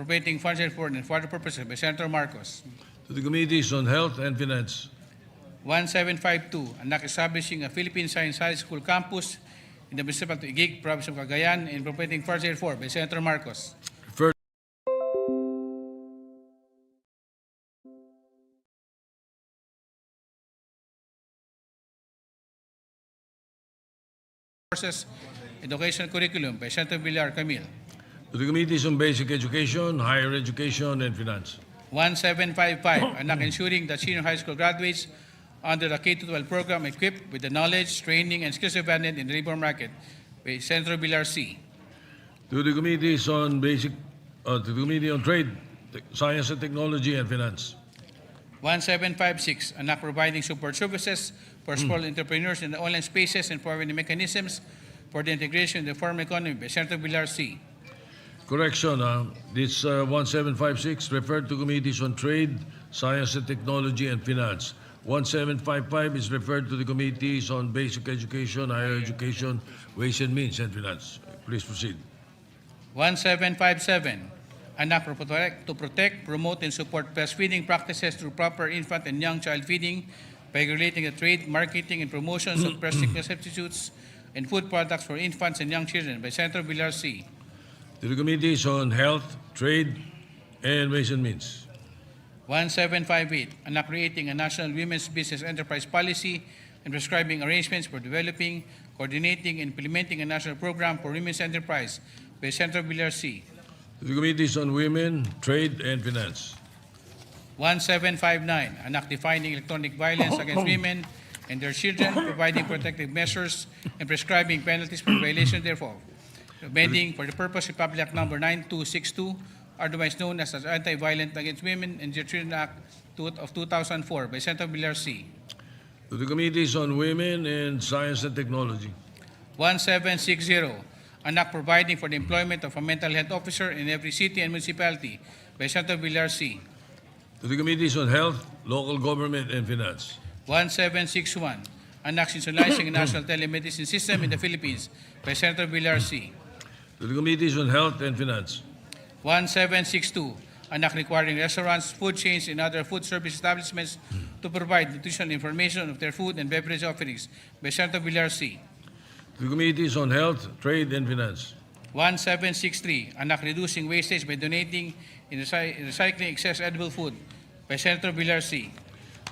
appropriating funds for and for other purposes by Senator Marcos. To the Committees on Health and Finance. 1752, an act establishing a Philippine Science High School campus in the municipal of Igig, province of Cagayan, and appropriating funds for by Senator Marcos. Referred Courses, Education Curriculum by Senator Villar Camille. to the Committees on Basic Education, Higher Education, and Finance. 1755, an act ensuring that senior high school graduates under the K-12 program equipped with the knowledge, training, and skills abundant in the labor market by Senator Villar C. To the Committees on to the Committee on Trade, Science and Technology, and Finance. 1756, an act providing support services for small entrepreneurs in the online spaces and providing mechanisms for the integration of the formal economy by Senator Villar C. Correction, this 1756 referred to Committees on Trade, Science and Technology, and Finance. 1755 is referred to the Committees on Basic Education, Higher Education, Ways and Means, and Finance. Please proceed. 1757, an act to protect, promote, and support breastfeeding practices through proper infant and young child feeding by regulating the trade, marketing, and promotions of breast milk substitutes and food products for infants and young children by Senator Villar C. To the Committees on Health, Trade, and Ways and Means. 1758, an act creating a national women's business enterprise policy and prescribing arrangements for developing, coordinating, and implementing a national program for women's enterprise by Senator Villar C. To the Committees on Women, Trade, and Finance. 1759, an act defining electronic violence against women and their children, providing protective measures and prescribing penalties for violation thereof. Amending for the purpose of Public Act Number 9262, otherwise known as the Anti-Violent Against Women and Their Children Act of 2004 by Senator Villar C. To the Committees on Women and Science and Technology. 1760, an act providing for the employment of a mental health officer in every city and municipality by Senator Villar C. To the Committees on Health, Local Government, and Finance. 1761, an act institutionalizing a national telemedicine system in the Philippines by Senator Villar C. To the Committees on Health and Finance. 1762, an act requiring restaurants, food chains, and other food service establishments to provide nutritional information of their food and beverage offerings by Senator Villar C. To the Committees on Health, Trade, and Finance. 1763, an act reducing wastage by donating and recycling excess edible food by Senator Villar C.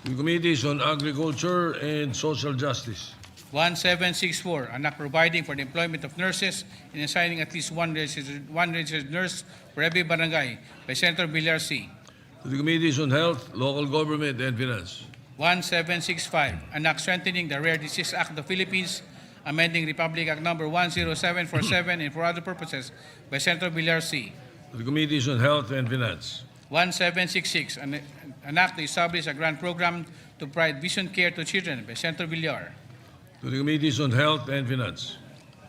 To the Committees on Agriculture and Social Justice. 1764, an act providing for the employment of nurses and assigning at least one registered nurse for every barangay by Senator Villar C. To the Committees on Health, Local Government, and Finance. 1765, an act strengthening the Rare Disease Act of the Philippines, amending Republic Act Number 10747 and for other purposes by Senator Villar C. To the Committees on Health and Finance. 1766, an act to establish a grant program to provide vision care to children by Senator Villar. To the Committees on Health and Finance.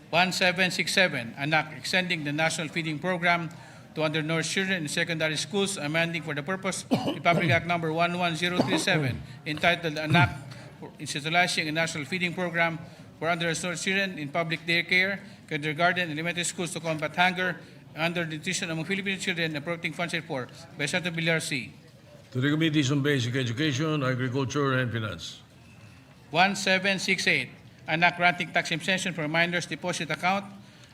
1767, an act extending the national feeding program to undernourished children in secondary schools, amending for the purpose Republic Act Number 11037, entitled an act for institutionalizing a national feeding program for undernourished children in public daycare, kindergarten, and elementary schools to combat hunger and undernutrition among Filipino children, appropriating funds for by Senator Villar C. To the Committees on Basic Education, Agriculture, and Finance. 1768, an act granting tax exemption for minors deposit account,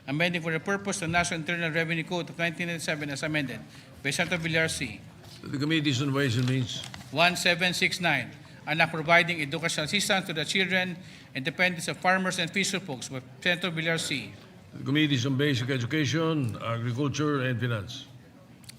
amending for the purpose the National Internal Revenue Code of 1997 as amended by Senator Villar C. To the Committees on Ways and Means. 1769, an act providing educational assistance to the children and dependents of farmers and fisher folks by Senator Villar C. To the Committees on Basic Education, Agriculture, and Finance.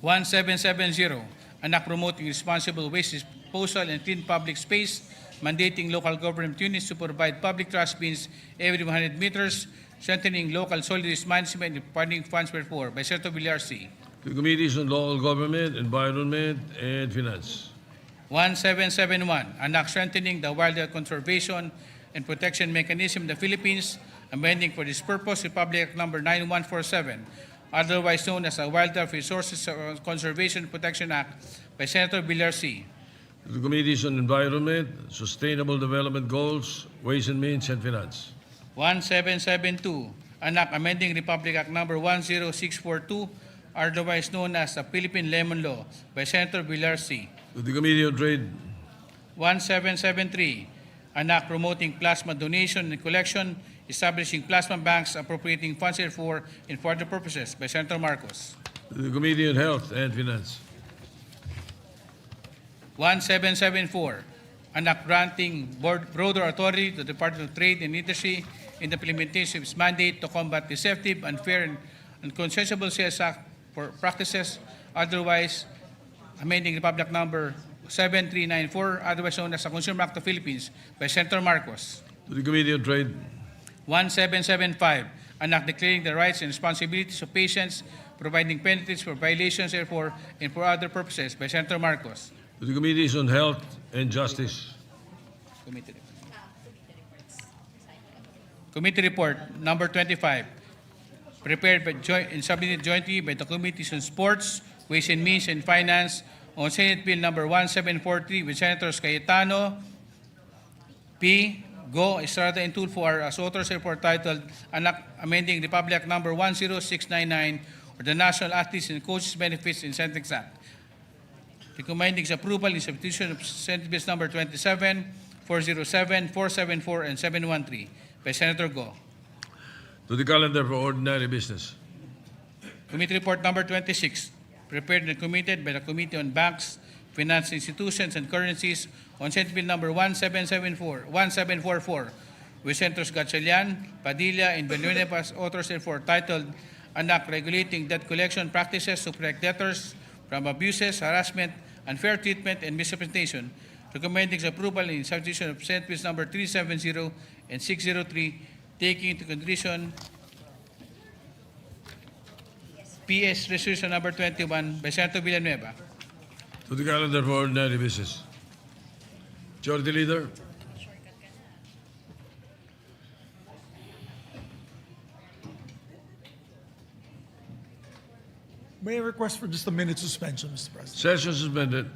1770, an act promoting responsible waste disposal and clean public space, mandating local government units to provide public trash bins every 100 meters, strengthening local solid waste management and providing funds for by Senator Villar C. To the Committees on Local Government, Environment, and Finance. 1771, an act strengthening the wildlife conservation and protection mechanism in the Philippines, amending for this purpose Republic Act Number 9147, otherwise known as the Wildlife Resources Conservation and Protection Act by Senator Villar C. To the Committees on Environment, Sustainable Development Goals, Ways and Means, and Finance. 1772, an act amending Republic Act Number 10642, otherwise known as the Philippine Lemon Law, by Senator Villar C. To the Committee on Trade, 1773, an act promoting plasma donation and collection, establishing plasma banks, appropriating funds therefore and for other purposes, by Senator Marcos. to the Committee on Health and Finance, 1774, an act granting broader authority to the Department of Trade and Industry in the implementation of its mandate to combat deceptive, unfair, and unconscionable sales practices, otherwise amending Republic Number 7394, otherwise known as the Consumer Act of the Philippines, by Senator Marcos. to the Committee on Trade, 1775, an act declaring the rights and responsibilities of patients, providing penalties for violations, therefore, and for other purposes, by Senator Marcos. to the Committees on Health and Justice, Committee report number 25, prepared by and submitted jointly by the Committees on Sports, Ways and Means, and Finance on Senate Bill number 1743 with Senators Cayetano, P. Go, Estrada, and Tulfo are as authors, therefore titled an act amending Republic Number 10699 or the National Athletes and Coaches Benefits Incentives Act. Recommending its approval in substitution of Senate Bills number 27, 407, 474, and 713 by Senator Go. to the calendar for ordinary business, Committee report number 26, prepared and committed by the Committee on Banks, Finance Institutions, and Currencies on Senate Bill number 1744, with Senators Gatchalian, Padilla, and Villanueva as authors, therefore titled an act regulating debt collection practices to protect debtors from abuses, harassment, unfair treatment, and misrepresentation, recommending its approval in substitution of Senate Bills number 370 and 603, taking into consideration PS Resolution number 21 by Senator Villanueva. to the calendar for ordinary business. Majority Leader, May I request for just a minute suspension, Mr. President? session suspended.